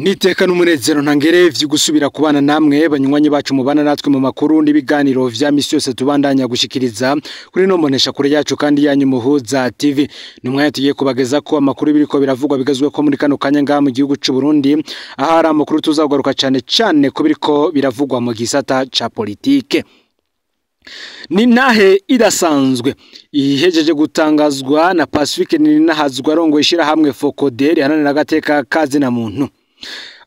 Niteka n'umunezero ntangere vy'ugusubira kubana namwe banywanyi bacu mubana natwe mu makuru n'ibiganiro vya misi yose tubandanya gushikiriza kuri no mbonesha kure yacu kandi yanyu Muhuza TV. Numwe tugiye kubageza ko amakuru biriko biravugwa bigazwe ko muri kano kanya ngaha mu gihugu c'u Burundi, ahari amakuru tuzagaruka cane ko biriko biravugwa mu gisata ca politike. Ni nahe idasanzwe ihejeje gutangazwa na Pacifique Ninahazwa arongoye ishirahamwe Fokoderi hananira agateka kazi na muntu,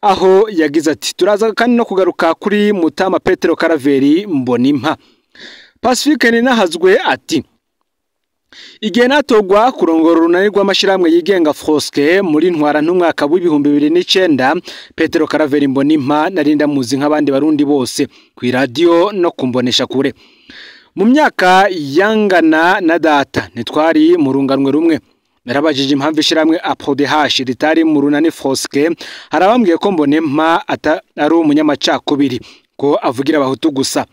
aho yagize ati turaza kandi no kugaruka kuri Mutama Petero Karaveri Mbonimpa. Pacifique Ninahazwe ati igihe natogwa kurongora urunani rw'amashiramwe yigenga Froske muri ntwara ntumwaka w'ibihumbi 2009, Petero Karaveri Mbonimpa narinda muzi nk'abandi barundi bose ku radio no kumbonesha kure. Mu myaka yangana na data nitwari mu runganwe rumwe, narabajije impamvu ishiramwe APRODH ritari mu runani Froske, harabambwiye ko Mbonimpa ari umunyamacakubiri ko avugira abahutu gusa.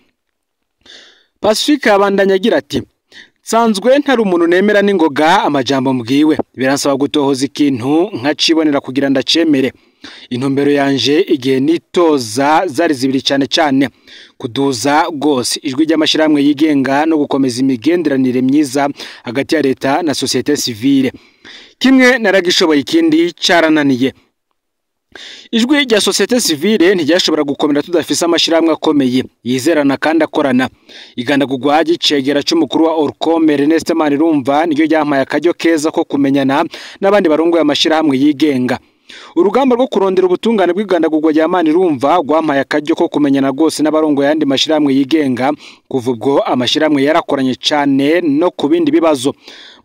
Pacifique abandanya agira ati sanzwe ntari umuntu nemera n'ingoga amajambo mbwiwe, biransaba gutohoza ikintu nkacibonera kugira ndacemere. Intumbero yanje igihe nitoza zari zibiri cyane kuduza gose ijwi ry'amashiramwe yigenga no gukomeza imigenderanire myiza hagati ya leta na societe civile. Kimwe naragishoboye ikindi carananiye. Ijwi rya societe civile ntiryashobora gukomera tudafise amashiramwe akomeye yizerana kandi akorana. Igandagurwa gicegera c'umukuru wa Orcom Ernest Manirumva niryo ryampaye akaryo keza ko kumenyana n'abandi barongoye amashiramwe yigenga. Urugamba rwo kurondera ubutungane bw'igandagurwa rya Manirumva rwampaye akaryo ko kumenyana gose n'abarongoye yandi mashiramwe yigenga, kuva ubwo amashiramwe yarakoranye cane no kubindi bibazo.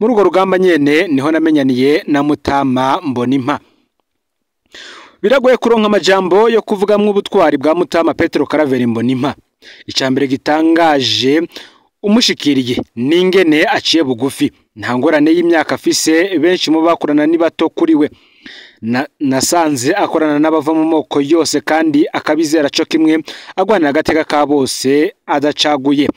Muri urwo rugamba nyene niho namenyaniye na Mutama Mbonimpa. Biragoye kuronka amajambo yo kuvugamwe ubutwari bwa Mutama Petero Karaveri Mbonimpa. Icambere gitangaje umushikiriye ningene aciye bugufi, nta ngorane y'imyaka afise, benshi mu bakorana ni bato kuri we. Nasanze akorana n'abava mu moko yose kandi akabizera cyo kimwe, agwanira agateka ka bose adacaguye.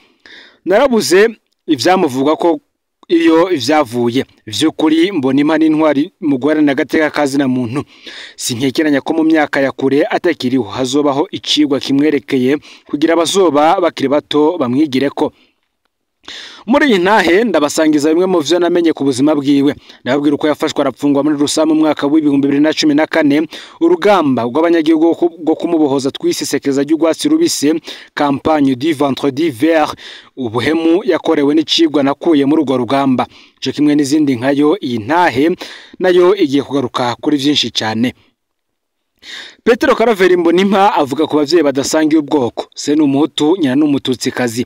Narabuze ivyamuvuga ko iyo ivyavuye vy'ukuri Mbonimpa n'intwari mu guharanira agateka kazi na muntu. Sinkekeranya ko mu myaka ya kure atakiriho hazobaho icigwa kimwerekeye kugira abazoba bakiri bato bamwigireko. Muri iyi ntahe ndabasangiza bimwe mu vyo namenye ku buzima bwiwe. Ndababwira uko yafashwe arapfungwa muri Rusama mu mwaka w'ibihumbi 2014, urugamba rw'abanyagihugu rwo kumubohoza twisisekeza ry'ugwatsi rubise, campagne du vendredi vert, ubuhemu yakorewe n'icigwa nakuye muri urwo rugamba. Cyo kimwe n'izindi nkayo, iyi ntahe nayo igiye kugaruka kuri vyinshi cyane. Petero Karaveri Mbonimpa avuga ku bavyeyi badasangiye ubwoko, se n'umuhutu nyina n'umututsikazi.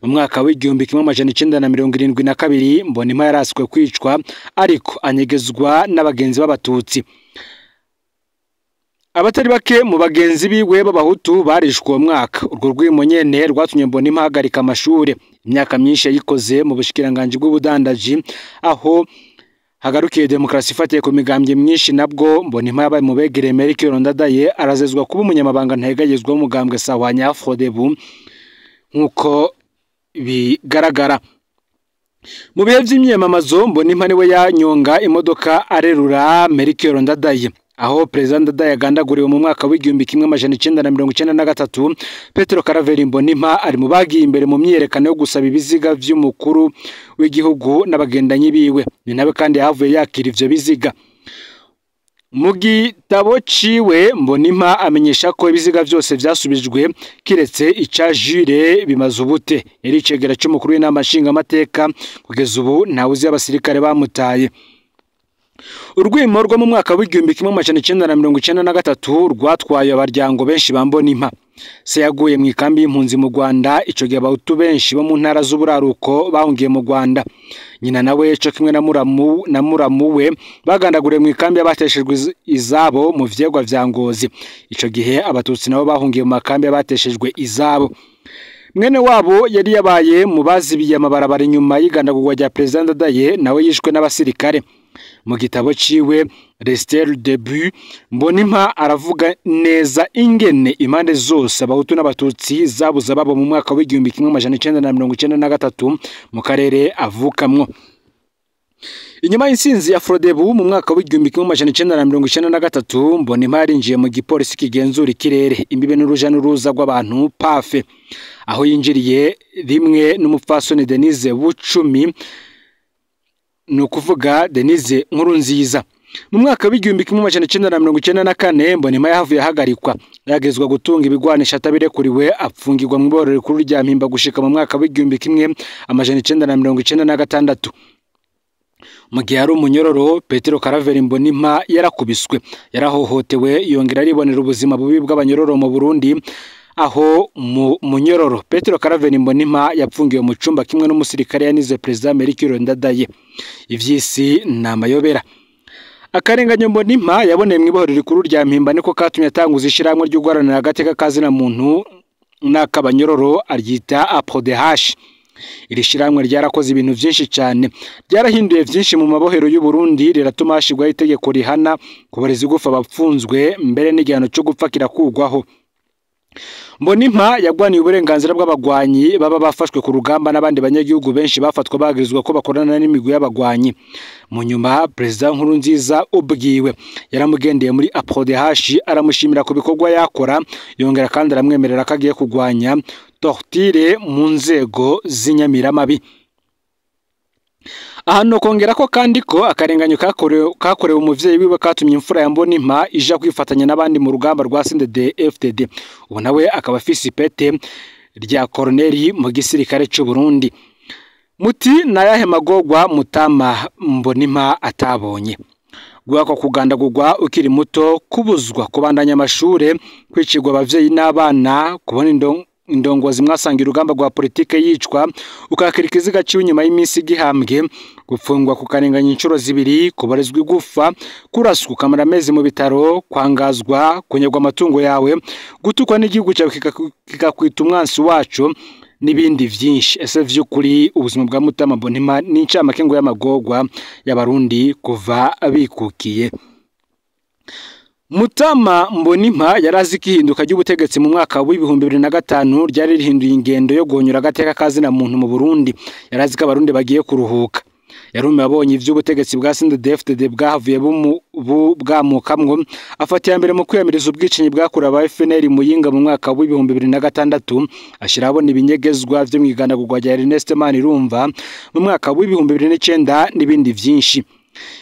Mu mwaka w'igihumbi 1972 Mbonimpa yaraswe kwicwa ariko anyegezwa n'abagenzi b'abatutsi. Abatari bake mu bagenzi biwe b'abahutu barishwe uwo mwaka. Urwo rwimo nyene rwatumye Mbonimpa ahagarika amashure. Imyaka myinshi yayikoze mu bushikiranganje bw'ubudandaji, aho hagarukiye demokrasi ifatiye ku migambye myinshi. Nabwo Mbonimpa yabaye mu begereye Melchior Ndadaye, arazezwa kuba umunyamabanga ntayegayezwa w'umugambwe Sahwanya Afrodebu nkuko bigaragara. Mu bihe vy'imyamamazo Mbonimpa niwe yanyonga imodoka arerura Melchior Ndadaye. Aho President Ndadaye agandaguriwe mu mwaka w'igihumbi 1993, Petero Karaveri Mbonimpa ari mu bagiye imbere mu myerekano yo gusaba ibiziga vy'umukuru w'igihugu n'abagendanyi biwe. Ni nawe kandi yahavuye yakira ivyo biziga. Mu gitabo ciwe Mbonimpa amenyesha ko ibiziga vyose vyasubijwe kiretse ica Jure Bimazubute, yari icegera c'umukuru w'inama nshingamateka. Kugeza ubu ntawuzi abasirikare bamutaye. Urwimo rwo mu mwaka w'igihumbi 1993 rwatwaye abaryango benshi ba Mbonimpa. Se yaguye mu ikambi y'impunzi mu Rwanda, ico gihe abahutu benshi bo mu ntara z'uburaruko bahungiye mu Rwanda. Nyina nawe cyo kimwe na muramu we bagandaguriye mu ikambi y'abateshejwe izabo mu vyegwa vya Ngozi. Ico gihe abatutsi nabo bahungiye mu makambi y'abateshejwe izabo. Mwene wabo yari yabaye mu bazibiye amabarabara inyuma y'igandagurwa rya President Ndadaye, nawe yishwe n'abasirikare. Mu gitabo ciwe Restel Debut, Mbonimpa aravuga neza ingene impande zose abahutu n'abatutsi zabuza babo mu mwaka w'igihumbi 1993 mu karere avukamwo. Inyuma y'insinzi ya Frodebu mu mwaka w'igihumbi kimwe amajana 1993 Mbonimpa yarinjiye mu gipolisi kigenzura ikirere imbibe n'uruja n'uruza rw'abantu pafe aho yinjiriye rimwe n'umupfasoni Denise Bucumi no kuvuga Denise Nkurunziza. Mu mwaka w'igihumbi kimwe amajana 1994 Mbonimpa yahavuye ahagarikwa yagezwa gutunga ibigwanisha atabirekuriwe apfungirwa mu iborero rikuru rya Mpimba gushika mu mwaka w'igihumbi kimwe amajana 1996. Mu gihe ari umunyororo Petero Karaveri Mbonimpa yarakubiswe yarahohotewe yongera aribonera ubuzima bubi bw'abanyororo mu Burundi aho mu munyororo Petero Karaveri Mbonimpa yapfungiwe mu cumba kimwe n'umusirikare yanize President Melchior Ndadaye. Ivyisi namayobera akarenganyo Mbonimpa yaboneye mu ibohero rikuru rya Mpimba niko katumye atanguza ishiramwe ryo guharanira agateka kazina muntu n'akabanyororo aryita APRODH. Iri shiramwe ryarakoze ibintu byinshi cyane ryarahinduye byinshi mu mabohero y'u Burundi riratuma hashigwaho itegeko rihana kubarezi gufa bapfunzwe mbere n'igihano cyo gupfa kirakugwaho. Mbonimpa yagwaniye uburenganzira bw'abagwanyi baba bafashwe ku rugamba n'abandi banyagihugu benshi bafatwa bagirizwa ko bakorana n'imigwi y'abagwanyi. Mu nyuma President Nkurunziza ubwiwe yaramugendeye muri APRODH aramushimira ku bikorwa yakora yongera kandi aramwemerera ko agiye kugwanya torture mu nzego z'inyamiramabi. Ahano kongera ko kandi ko akarenganyo kakorewe umuvyeyi wiwe katumye imfura ya Mbonimpa ija kwifatanya n'abandi mu rugamba rwa CNDD-FDD. Ubu nawe akaba afise ipete rya Colonel mu gisirikare cy'u Burundi. Muti nayahe magogwa Mutama Mbonimpa atabonye. Gwako kugandagurwa ukiri muto, kubuzwa kubandanya amashure, kwicirwa abavyeyi n'abana, kubona indongozi mwasangira urugamba rwa politike yicwa ukakirika iziga ciwe nyuma y'iminsi gihambwe, gufungwa kukarenganya incuro zibiri, kubarizwa igufa, kuraswa ukamara amezi mu bitaro, kwangazwa, kunyagwa amatungo yawe, gutukwa n'igihugu cyawe kikakwita umwansi wacu n'ibindi vyinshi. Ese vy'ukuri ubuzima bwa Mutama Mbonimpa n'incamake ngo y'amagogwa y'abarundi kuva bikukiye. Mutama Mbonimpa yarazi kihinduka ry'ubutegetsi mu mwaka w'ibihumbi 2005 ryari rihinduye ingendo yo guhonyura agateka kazina muntu mu Burundi. Yarazi ko abarundi bagiye kuruhuka. Yarume abonye ivy'ubutegetsi bwa CNDD-FDD bwahavuye bwamukamwo afatiye mbere mu kwiyamiriza ubwicinyi bwakura aba FNL Muyinga mu mwaka w'ibihumbi 2006 ashira abona ibinyegezwa vyo mwigandagurwa rya Ernest Manirumva mu mwaka w'ibihumbi 2009 n'ibindi vyinshi.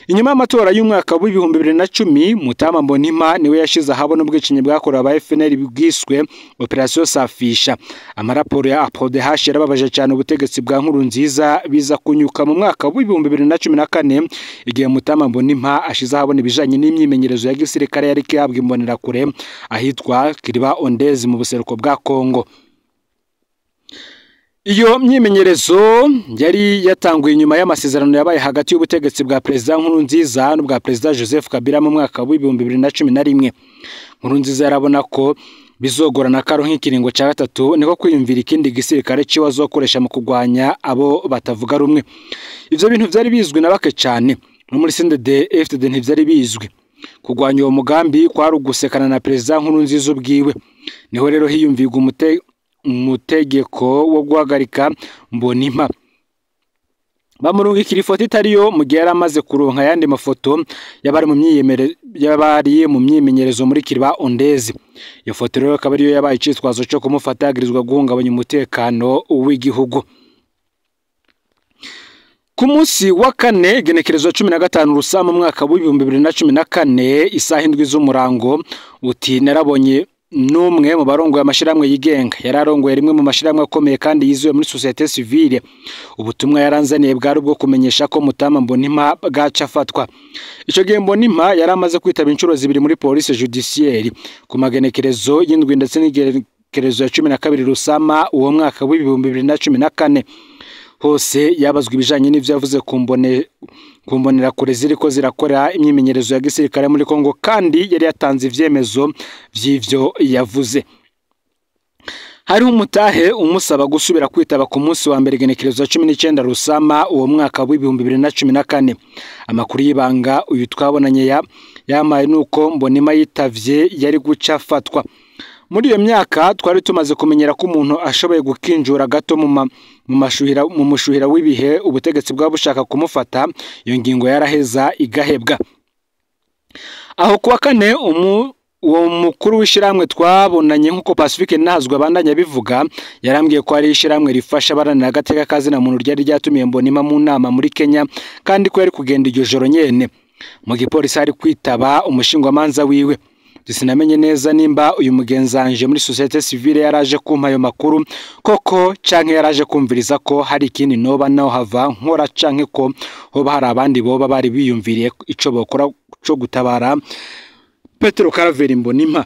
Inyuma y'amatora y'umwaka w'ibihumbi 2010 Mutama Mbonimpa niwe yashize ahabona ubwicinyi bwakora aba FNL bwiswe Operation Safisha. Amaraporo ya APRODH yarababaje cyane ubutegetsi bwa Nkurunziza biza kunyuka mu mwaka w'ibihumbi 2014 igihe Mutama Mbonimpa ashize ahabona ibijanye n'imyimenyerezo ya gisirikare yari kihabwa imbonera kure ahitwa Kiriba Ondezi mu buseruko bwa Kongo. Iyo myimenyerezo yari yatanguye nyuma y'amasezerano yabaye hagati y'ubutegetsi bwa President Nkurunziza n'ubwa President Joseph Kabila mu mwaka w'ibihumbi 2011. Nkurunziza yarabona ko bizogorana karo nk'ikiringo cya gatatu niko kwiyumvira ikindi gisirikare cyo azokoresha mu kugwanya abo batavuga rumwe. Ivyo bintu vyari bizwi na bake cyane no muri CNDD-FDD ntivyari bizwi. Kugwanya uwo mugambi kwari ugusekana na President Nkurunziza ubwiwe. Niho rero hiyumvirwa umutegeko wo guhagarika Mbonimpa. Bamurungikira ifoto itariyo mu gihe yaramaze kuronka yandi mafoto yabari mu myimenyerezo muri Kiriba Ondezi. Iyo foto rero akaba ariyo yabaye icitwazo cyo kumufata yagirizwa guhungabanya umutekano w'igihugu. Ku munsi wa kane genekerezo 15 Rusama mu mwaka w'ibihumbi 2014 isaha 7 z'umurango uti narabonye numwe mu barongoye amashiramwe yigenga yararongoye rimwe mu mashiramwe akomeye kandi yizuye muri societe civile. Ubutumwa yaranzaniye bwari ubwo kumenyesha ko Mutama Mbonimpa bwaca afatwa. Ico gihe Mbonimpa yaramaze kwitaba incuro zibiri muri police judiciaire ku magenekerezo y'indwi ndetse n'igenekerezo ya 12 Rusama uwo mwaka w'ibihumbi 2014. Hose yabazwe ibijanye n'ivyo yavuze kumbonera kure ziriko zirakora imyimenyerezo ya gisirikare muri Kongo kandi yari yatanze ivyemezo vy'ivyo yavuze. Hari umutahe umusaba gusubira kwitaba ku munsi wa mbere genekerezo 19 Rusama uwo mwaka w'ibihumbi 2014. Amakuru y'ibanga uyu twabonanye yamaye nuko Mbonimpa yitavye yari guca afatwa. Muri iyo myaka twari tumaze kumenyera ko umuntu ashoboye gukinjura gato mu mushuhira w'ibihe ubutegetsi bwa bushaka kumufata, iyo ngingo yaraheza igahebwa. Aho kuwa kane uwo mukuru w'ishiramwe twabonanye nk'uko Pacifique Ntahazwe abandanya bivuga, yarambwiye ko ari ishiramwe rifasha abaranira agateka kazina muntu ryari ryatumiye Mbonimpa mu nama muri Kenya, kandi ko yari kugenda iryo joro nyene. Mu gipolisi hari kwitaba umushingwamanza wiwe. Sinamenye neza nimba uyu mugenzanje muri societe civile yaraje kumpa ayo makuru koko canke yaraje kumviriza ko hari ikindi noba naho hava nkora canke ko hoba hari abandi boba bari biyumviriye ico bokora cyo gutabara Petero Karaveri Mbonimpa.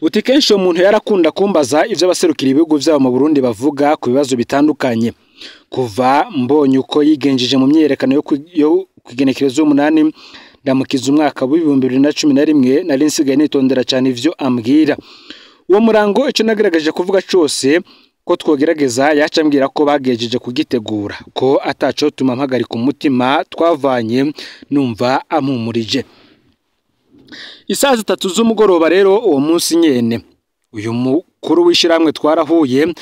Uti kenshi umuntu yarakunda kumbaza ivyo abaserukira ibihugu vyabo mu Burundi bavuga ku bibazo bitandukanye. Kuva mbonye uko yigenjeje mu myerekano yo kwigenekerezo 8 ndamukiza umwaka wa 2011 nari nsigaye nitondera cyane ivyo ambwira. Uwo murango ico nagaragaje kuvuga cyose ko twogerageza yacambwira ko bagejeje kugitegura, ko ataco tuma mpagarika umutima twavanye numva ampumurije. Isaha 3 z'umugoroba rero uwo munsi nyene uyu mukuru w'ishiramwe twarahuye,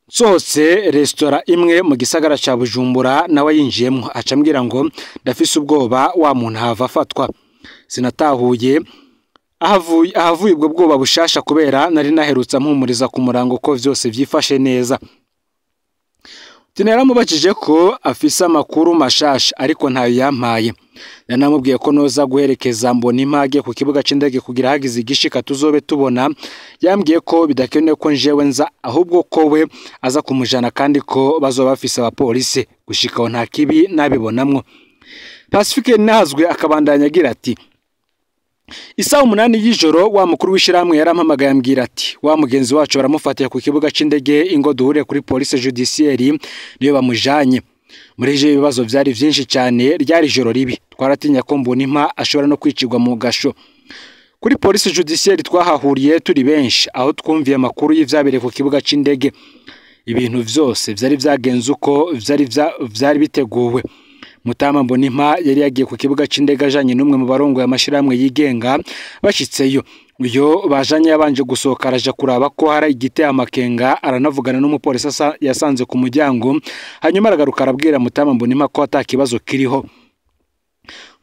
sohotse restaurant imwe mu gisagara ca Bujumbura nawe yinjiyemwo, acambwira ngo ndafise ubwoba wa muntu hava afatwa. Sinatahuye ahavuye ubwo bwoba bushasha kubera nari naherutse mpumuriza ku murango ko vyose vyifashe neza. Naramubajije ko afise amakuru mashasha ariko ntayo yampaye. Nanamubwiye ko noza guherekeza Mbonimpa agiye ku kibuga c'indege kugira hagize igishika tuzobe tubona. Yambwiye ko bidakenewe ko njewe nza, ahubwo ko we aza kumujana kandi ko bazoba bafise abapolisi. Gushikaho nta kibi nabibonamwo. Pacifique Ntahazwe akabandanya agira ati, isaha 8 y'ijoro wa mukuru w'ishiramwe yarampamagaye ambwira ati wa mugenzi wacu baramufatiye ku kibuga c'indege ingo duhure kuri police judiciaire niyo bamujanye. Muri je ibibazo vyari vyinshi cyane, ryari ijoro ribi, twaratinya ko Mbonimpa ashobora no kwicirwa mu gasho. Kuri police judiciaire twahahuriye turi benshi, aho twumviye amakuru y'ivyabereye ku kibuga c'indege. Ibintu vyose vyari vyagenze uko vyari biteguwe. Mutama Mbonimpa yari yagiye ku kibuga c'indege ajanye n'umwe mu barongo y'amashiramwe yigenga. Bashitseyo uyo bajanye yabanje gusohoka araja kuraba ko hari igite amakenga, aranavugana n'umupolisi yasanze ku muryango, hanyuma aragaruka arabwira Mutama Mbonimpa ko atakibazo kiriho.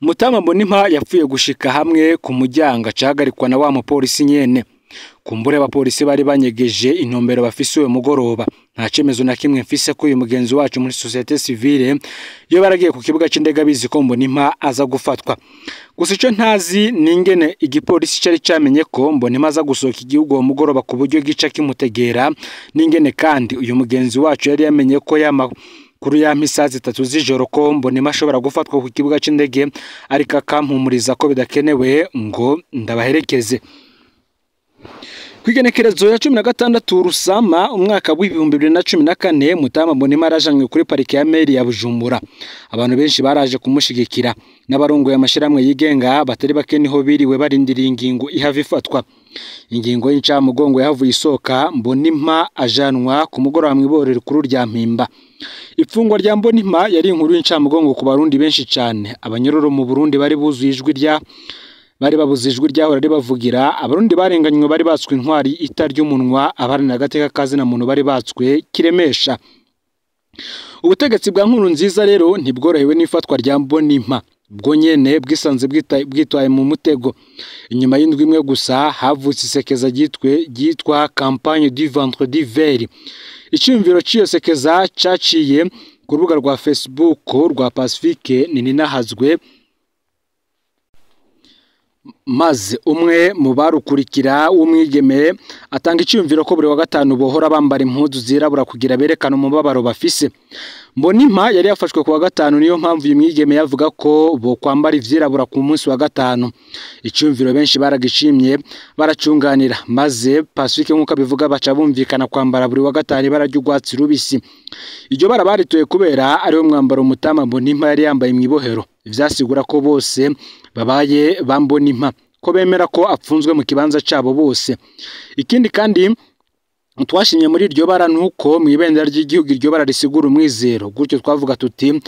Mutama Mbonimpa yapfuye gushika hamwe ku muryango acahagarikwa na wa mupolisi nyene. Kumbure abapolisi bari banyegeje intumbero bafise uwo mugoroba. Nta cemezo na kimwe mfise ko uyu mugenzi wacu muri societe civile yo baragiye ku kibuga c'indege bizi ko Mbonimpa aza gufatwa. Gusa ico ntazi ningene igipolisi cari camenye ko Mbonimpa aza gusohoka igihugu uwo mugoroba ku buryo gica kimutegera, ningene kandi uyu mugenzi wacu yari yamenye ko kuri ya misazi 3 z'ijoro ko Mbonimpa ashobora gufatwa ku kibuga c'indege, ariko akampumuriza ko bidakenewe ngo ndabaherekeze. Kwigenekerezo ya 16 Rusama umwaka wa 2014 Mutama Mbonimpa arajanywe kuri parike ya meri ya Bujumbura. Abantu benshi baraje kumushigikira, n'abarongo y'amashiramwe yigenga batari bake niho biriwe barindiriye ingingo ihava ifatwa. Ingingo y'incamugongo yahavuye isoka, Mbonimpa ajanwa ku mugoroba mw'iborero kuri rya Mpimba. Ifungwa rya Mbonimpa yari inkuru y'incamugongo ku barundi benshi cyane. Abanyororo mu Burundi bari buzuye babuzijwe ryahora ribavugira, abarundi barenganywe bari batswe intwari itaryo umunwa, abarana agateka kazina muntu bari batswe kiremesha. Ubutegetsi bwa Nkurunziza rero ntibworohewe n'ifatwa rya Mbonimpa, bwo nyene bwisanze bwitwaye mu mutego. Inyuma y'indwi imwe gusa havutse isekeza ryitwa campagne du vendredi vert. Icyumviro cy'iyo sekeza caciye ku rubuga rwa Facebook rwa Pacifique Ntahazwe, maze umwe mu barukurikira w'umwigeme atanga icyumviro ko buri wa gatanu bohora bambara impuzu zirabura kugira berekana umubabaro bafise. Mbonimpa yari yafashwe ku wa gatanu, niyo mpamvu uyu mwigeme yavuga ko bo kwambara ivyirabura ku munsi wa gatanu. Icyumviro benshi baragishimye baracunganira, maze Pacifique nk'uko bivuga baca bumvikana kwambara buri wa gatanu ibara ry'urwatsi rubisi. Iryo bara baritoye kubera ariwo mwambaro Mutama Mbonimpa yari yambaye mw'ibohero. Vyasigura ko bose babaye Mbonimpa, ko bemera ko apfunzwe mu kibanza cabo bose. Ikindi kandi twashimye muri iryo bara nuko mw'ibendera ry'igihugu iryo bara risigura umwizero. Gutyo twavuga tuti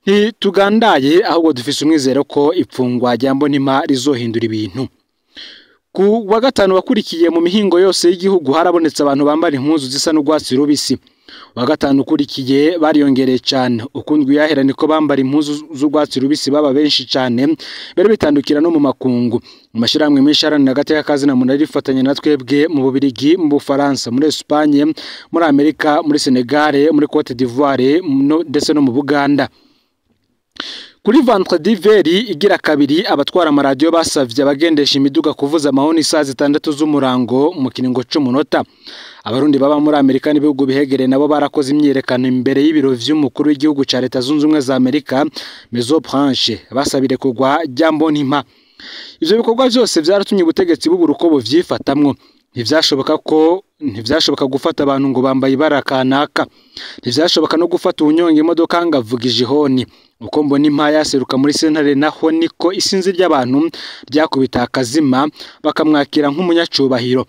ntitugandaye, ahubwo dufise umwizero ko ipfungwa rya Mbonimpa rizohindura ibintu. ku wa gatanu wakurikiye mu mihingo yose y'igihugu harabonetse abantu bambara impuzu zisa n'urwatsi rubisi. Wa gatanu ukurikiye bariyongereye cyane, ukundwa yahera niko bambara impuzu z'urwatsi rubisi baba benshi cyane, bere bitandukira no mu makungu. Amashyirahamwe menshi aharanira agateka kazina muntu arifatanya na twebwe mu Bubiligi, mu Bufaransa, muri Espagne, muri Amerika, muri Senegal, muri Cote d'Ivoire ndetse no mu Buganda. Kuri Vendredi veri igira kabiri abatwara amaradiyo basavye abagendesha imiduga kuvuza amahoni saa 6 z'umurango mu kiringo c'umunota. Abarundi baba muri Amerika n'ibihugu bihegereye nabo barakoze imyerekano imbere y'ibiro vy'umukuru w'igihugu ca Leta Zunze Ubumwe za Amerika Maison Blanche basabire kugwa Mbonimpa. Ivyo bikorwa byose vyaratumye ubutegetsi bw'uburuko buvyifatamwo. Ntivyashoboka gufata abantu ngo bambaye ibara kanaka. Ntivyashoboka no gufata ubunyonge imodoka ngavugije ihoni. Uko Mbonimpa yaseruka muri sentare naho niko isinzi ry'abantu ryakubita akazima bakamwakira nk'umunyacubahiro.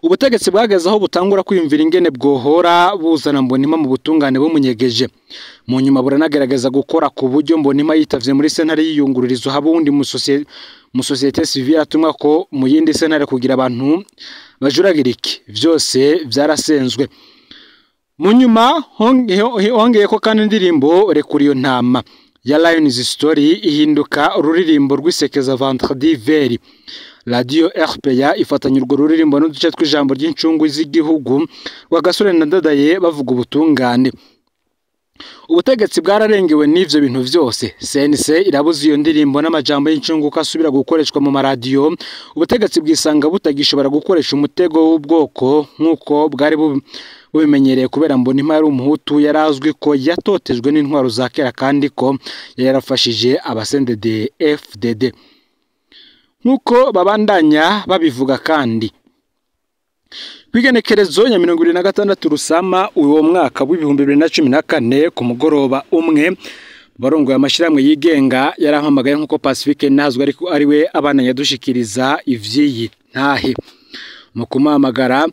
Ubutegetsi bwageze aho butangura kwiyumvira ingene bwohora buzana Mbonimpa mu butungane bumunyegeje. Mu nyuma buranagerageza gukora ku buryo Mbonimpa yitavye muri sentare y'iyungururizo habundi mu societe civile atumwa ko mu yindi sentare kugira abantu bajuragirike. Vyose vyarasenzwe. Mu nyuma hongeye ko kandi indirimbo Rekuriyo Ntama ya Lions Story ihinduka ururirimbo rw'isekeza Vendredi veri. Radio RPA ifatanya urwo ruririmbo n'uduce tw'ijambo ry'incungu z'igihugu Rwagasore na Ndadaye bavuga ubutungane. Ubutegetsi bwararengewe n'ivyo bintu vyose. CNC irabuza iyo ndirimbo n'amajambo y'incungu kasubira gukoreshwa mu maradiyo. Ubutegetsi bwisanga butagishobora gukoresha umutego w'ubwoko nk'uko bwari bubimenyereye kubera Mbonimpa yari umuhutu, yarazwi ko yatotejwe n'intwaro za kera kandi ko yarafashije abasendede FDD. Nkuko babandanya babivuga kandi kwigenekerezo ya 26 Rusama uwo mwaka w'2014 ku mugoroba umwe barongo y'amashiramwe yigenga yarampamagaye nkuko Pacifique nazwe ariko ariwe abana yadushikiriza ivyiyi ntahe mu kumamagara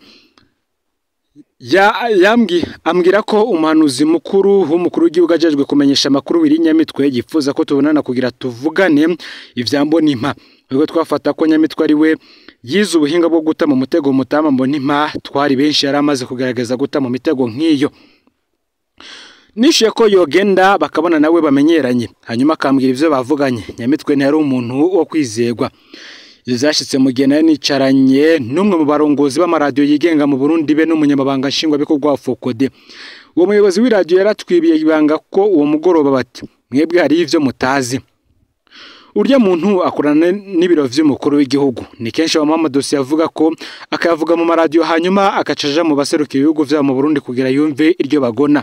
ambwira ko umuhanuzi mukuru w'umukuru w'igihugu ajejwe kumenyesha amakuru wiri Nyamitwe yifuza ko tubonana kugira tuvugane ivya Mbonimpa. Ubwo twafata ko Nyamitwe ari we yize ubuhinga bwo guta mu mutego mutama Mbonimpa twari benshi yaramaze kugerageza guta mu mitego nk'iyo. Nishiye ko yogenda bakabona nawe bamenyeranye hanyuma akambwira ivyo bavuganye. Nyamitwe ntiyari umuntu wo kwizegwa. Izashitse mu gihe nicaranye n'umwe mu barongozi b'amaradiyo yigenga mu Burundi be n'umunyamabanga nshingwabikorwa wa Fokode. Uwo muyobozi w'iradiyo yaratwibiye ibanga ko uwo mugoroba bati mwebwe hari ivyo mutazi. Urya muntu akorana n'ibiro vy'umukuru w'igihugu ni kenshi abamama dossier avuga ko akayavuga mu maradiyo hanyuma akacaja mu baseruka ibihugu vya mu Burundi kugira yumve iryo bagona.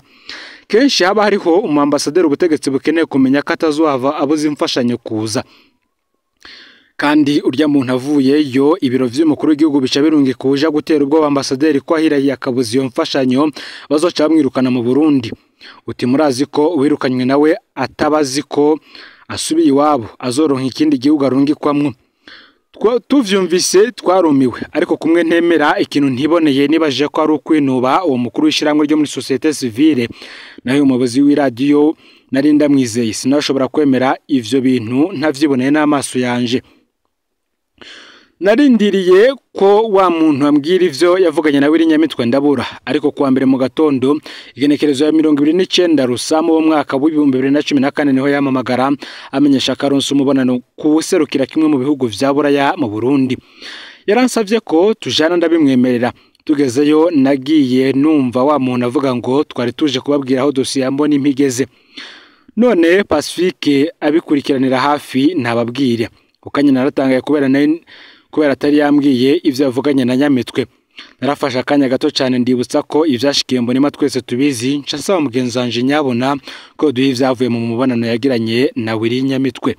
Kenshi haba hariho umwambasaderi ubutegetsi bukeneye kumenya ko atazohava abuze imfashanyo kuza. Kandi urya muntu avuyeyo ibiro vy'umukuru w'igihugu bica birungi kuja gutera ubwo ambasaderi ko ahirahiye akabuza iyo mfashanyo bazoca bamwirukana mu Burundi. Uti murazi ko uwirukanywe nawe atabazi ko asubiye iwabo azoronka ikindi gihugu arungikwamwo. Tuvyumvise twarumiwe ariko kumwe ntemera ikintu ntiboneye nibaje ko ari ukwinuba uwo mukuru w'ishiramwe ryo muri societe civile nayo umuyobozi w'iradiyo nari ndamwizeye sinashobora kwemera ivyo bintu ntavyiboneye n'amaso yanje. Narindiriye ko wa muntu ambwira ivyo yavuganye na wiri Nyamitwe ndabura ariko kuwa mbere mu gatondo igenekerezo ya 29 Rusama wo mwaka w'2014 niho yamamagara amenyesha karonso umubonano kuserukira kimwe mu bihugu vya Buraya mu Burundi. Yaransavye ko tujana ndabimwemerera. Tugezeyo nagiye numva wa muntu avuga ngo twari tuje kubabwira aho dossier Mbonimpa impigeze. None Pacifique abikurikiranira hafi ntababwire. Ukanye naratangaye kubera atari yambwiye ivyo yavuganye na Nyamitwe. Narafasha akanya gato cyane ndibutsa ko ivyashikiye Mbonimpa twese tubizi nca nsaba mugenzi wanje Nyabona ko duha ivyavuye mu mubonano yagiranye na wiri Nyamitwe.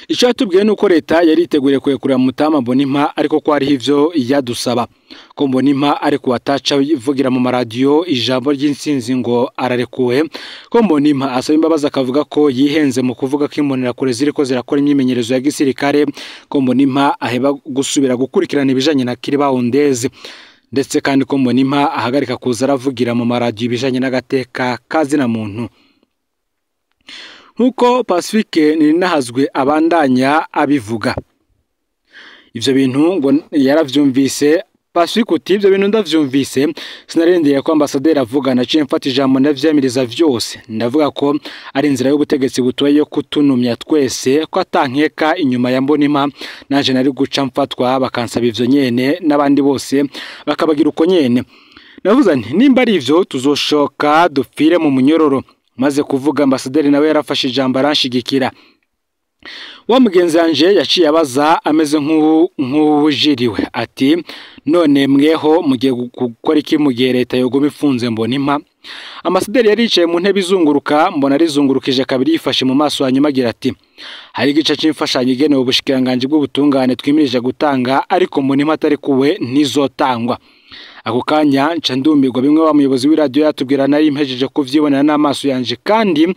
Ico yatubwiye nuko leta yari iteguriye kurekurira mutama Mbonimpa ariko ko ari ivyo yadusaba ko Mbonimpa ariko wataca ivugira mu maradiyo ijambo ry'insinzi ngo ararekuwe ko Mbonimpa asaba imbabazi akavuga ko yihenze mu kuvuga ko imbonera kure ziriko zirakora imyimenyerezo ya gisirikare ko Mbonimpa aheba gusubira gukurikirana ibijanye na Kiribahondeze ndetse kandi ko Mbonimpa ahagarika kuza aravugira mu maradiyo ibijanye n'agateka kazina muntu. Nkuko Pacifique ninahazwe abandanya abivuga. ivyo bintu ngo yaravyumvise. Pacifique uti ibyo bintu ndavyumvise sinarendeye ko ambasaderi avuga naciye mfata ijambo ndavyemiriza vyose ndavuga ko ari inzira y'ubutegetsi butoye yo kutunumya twese ko atankeka inyuma ya Mbonimpa naje nari guca mfatwa bakansaba ivyo nyene n'abandi bose bakabagira uko nyene. Navuze nti nimba ari ivyo tuzoshoka dupfire mu munyororo. Maze kuvuga ambasaderi nawe yarafashe ijambo aranshigikira. Wa mugenzi wanje yaciye abaza ameze nk'uwujiriwe ati none mweho mugiye gukora iki mu gihe leta yogoma ifunze Mbonimpa? Ambasaderi yaricaye mu ntebe izunguruka mbona rizungurukije kabiri yifashe mu maso hanyuma agira ati hari igice c'imfashanyo igenewe ubushikiranganje bw'ubutungane twimirije gutanga ariko Mbonimpa atari kuwe ntizotangwa. Ako kanya nca ndumirwa bimwe wa muyobozi w'iradio yatubwira nari impejeje kuvyibonera n'amaso yanje kandi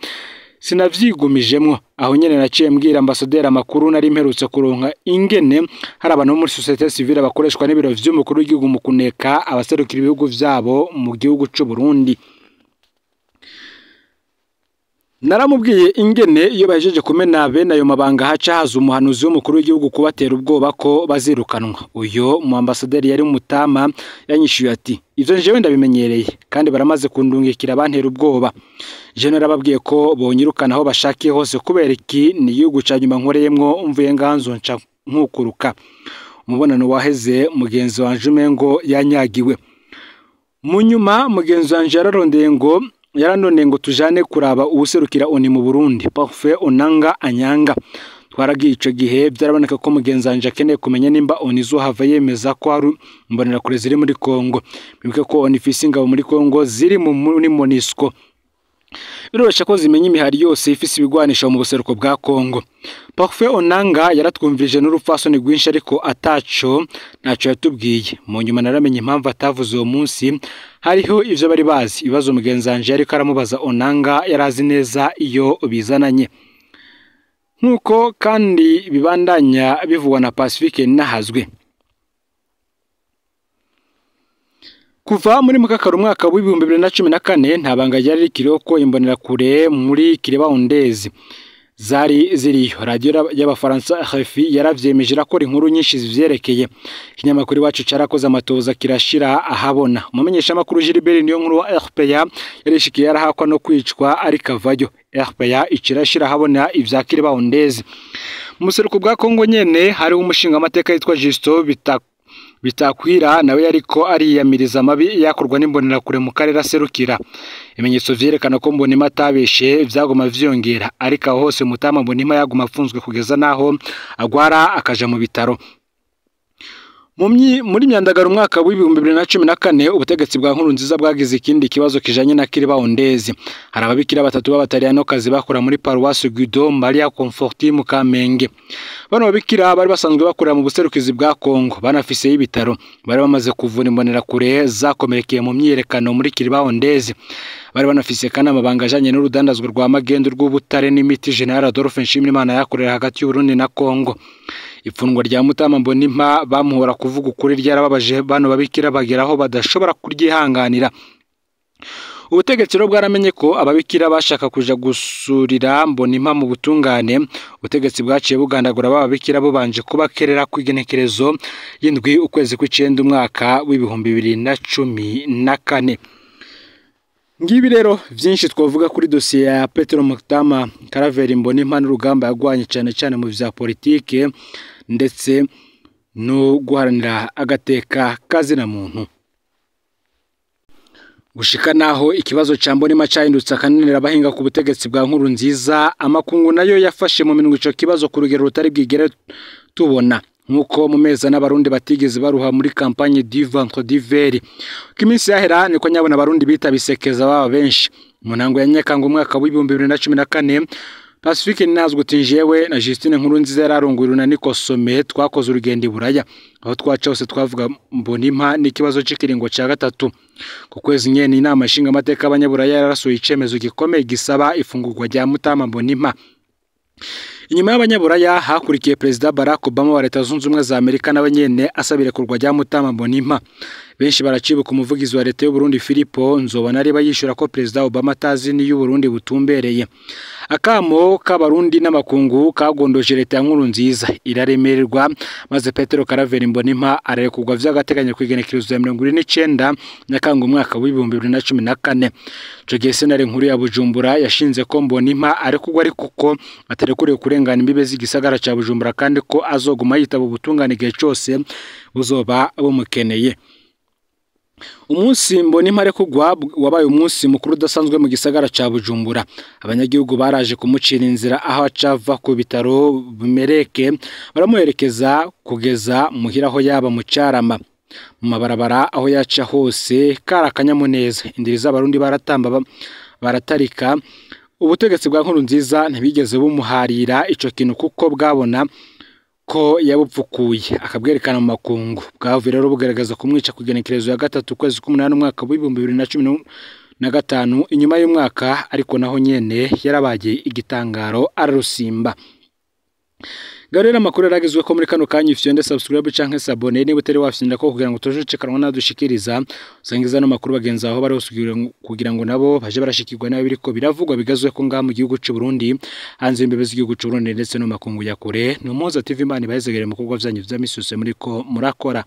sinavyigumijemwo. Aho nyene naciye mbwira ambasaderi amakuru nari mperutse kuronka ingene hari abantu muri societe civile bakoreshwa n'ibiro vy'umukuru w'igihugu mu kuneka abaserukira ibihugu vyabo mu gihugu c'u Burundi. Naramubwiye ingene iyo bahejeje kumena bene ayo mabanga haca haza umuhanuzi w'umukuru w'igihugu kubatera ubwoba ko bazirukanwa. Uyo mu ambasaderi yari Mutama yanyishuye ati ivyo njewe ndabimenyereye kandi baramaze kundungikira bantera ubwoba. Je narababwiye ko bonyirukana aho bashakiye hose kubera iki ni igihugu ca nyuma nkoreyemwo mvuye nganzo nca nkukuruka. Umubonano waheze mugenzi wanje umengo yanyagiwe. Munyuma mugenzi wanje yaranone ngo tujane kuraba ubuserukira ONU mu Burundi Parfait Onanga Anyanga. Twaragiye ico gihe byaraboneka ko mugenzi wanje akeneye kumenya nimba ONU izohava yemeza ko ari mbonera kure ziri muri Kongo. Bibuke ko ONU ifise ingabo muri Kongo ziri muri MONUSCO. Biroroshe ko zimenya imihari yose ifise ibigwanisha mu buseruko bwa Kongo. Parfait Onanga yaratwumvije n'urupfasoni rwinshi ariko naco yatubwiye. Mu nyuma naramenye impamvu atavuze uwo munsi hariho ivyo bari bazi. Ibibazo mugenzi wanje ariko aramubaza Onanga yarazi neza iyo bizananye. Nkuko kandi bibandanya bivugwa na Pacifique nahazwe. Kuva muri mukakaro umwaka wa 2014 ntabanga yari rikiriho ko imbonera kure muri Kiribahondezi zari ziriyo. Radio y'abafaransa RFI yaravyemeje irakora inkuru nyinshi zivyerekeye. Ikinyamakuru wacu carakoze amatoza kirashira ahabona. Umumenyesha makuru Gilbert niyo nkuru wa RPA yarishikiye yarahakwa no kwicwa ari kavayo. RPA ikirashira ahabona ivya Kiribahondezi. Museruko bwa Kongo nyene hari umushinga amateka yitwa Justo Bitakwira nawe yariko ariyamiriza amabi yakorwa n'imbonera kure mu karere aserukira. Imenyetso vyerekana ko Mbonimpa atabeshe vyagoma vyongera ariko aho hose Mutama Mbonimpa yaguma afunzwe kugeza naho agwara akaja mu bitaro. Muri myandagaro umwaka wa 2014 ubutegetsi bwa Nkurunziza bwagize ikindi kibazo kijanye na Kiribahondezi. Hari ababikira batatu b'abataliyano kazi bakora muri Paroisse Guido Maria Conforti mu Kamenge. Bano babikira bari basanzwe bakora mu buserukizi bwa Kongo banafise y'ibitaro. Bari bamaze kuvura imbonera kure zakomerekeye mu myiyerekano muri Kiribahondezi. Bari banafise kana amabanga ajanye n'urudandazwa rwa magendo rw'ubutare n'imiti General Adolphe Nshimirimana yakorera hagati y'u Burundi na Kongo. Ipfunwa rya Mutama Mbonimpa bamuhora kuvuga ukuri ryarababaje bano babikira bageraho badashobora kuryihanganira. Ubutegetsi rero bwaramenye ko ababikira bashaka kuja gusurira Mbonimpa mu butungane. Ubutegetsi bwaciye bugandagura babikira bubanje kubakerera kwigenekerezo y'indwi ukwezi kw'icenda umwaka w'2014. Ngibi rero vyinshi twavuga kuri dossier ya Petro Mutama Karaveri Mbonimpa n'urugamba yagwanye cyane mu vya politike ndetse no guharanira agateka kazina muntu. Gushika naho ikibazo ca Mbonimpa cyahindutse akanenera abahinga ku butegetsi bwa Nkurunziza, amakungu nayo yafashe mu minwe ico kibazo ku rugero rutari bwigere tubona. Nkuko mu meza n'abarundi batigeze baruha muri campagne du ventre d'hiver. Kiminsi yahera niko nyabona abarundi bitabisekeza baba benshi. Mu ntango ya Nyakanga umwaka wa 2014 Pacifique nazwe tinjewe na Justine Nkurunziza yararongwira na Niko Some twakoze urugendo i Buraya. Aho twaca hose twavuga Mbonimpa n'ikibazo c'ikiringo ca gatatu. Ku kwezi nyene inama nshinga amateka abanyaburaya yarasohoye icemezo gikomeye gisaba ifungurwa rya Mutama Mbonimpa. Inyuma y'abanyaburaya hakurikiye President Barack Obama wa Leta Zunze Ubumwe za Amerika n'abanyene asabire kurwa rya Mutama Mbonimpa. benshi baracibuka umuvugizi wa leta y'u Burundi Filipo Nzobona ari bayishura ko President Obama atazi ni y'u Burundi butumbereye. Akamo k'abarundi n'amakungu kagondoje leta ya Nkurunziza iraremererwa maze Petero Karaveri Mbonimpa arekugwa vy'agateganyo kwigenekerezo ya 29 Nyakanga umwaka w'2014. Ico gihe sentare nkuru ya Bujumbura yashinze ko Mbonimpa arekugwa ari kuko atarekuriwe kurengana imbibe z'igisagara ca Bujumbura kandi ko azoguma yitaba ubutungane igihe cyose buzoba bumukeneye. Umunsi Mbonimpa arekugwa wabaye umunsi mukuru udasanzwe mu gisagara ca Bujumbura. Abanyagihugu baraje kumucira inzira aho acava ku bitaro bimereke baramuherekeza kugeza muhiraho yaba mu Carama. Mu mabarabara aho yaca hose karakanyamuneza indiri z'abarundi baratamba baratarika. Ubutegetsi bwa Nkurunziza ntibigeze bumuharira ico kintu kuko bwabona ko yabupfukuye akabwerekana mu makungu. Bwavuye rero bugaragaza kumwica kugenekerezo ya 3 kwezi k'8 umwaka w'2015 inyuma y'umwaka ariko naho nyene yarabaye igitangaro ararusimba. Garera amakuru yaragizwe ko muri kano kanya ifyonde subscribe canke s'abone ni buteri wafyinda ko kugira ngo toje cekanwa nadushikiriza usangiza no makuru bagenzi aho bari kugira ngo nabo baje barashikirwa nayo biriko biravugwa bigazwe ko ngaha mu gihugu cy'u Burundi hanze imbebe z'igihugu cy'u Burundi ndetse no makungu ya kure no Muhoza TV Imana ibahezegere mu kugwa vyanyu vya misuse muri ko murakora.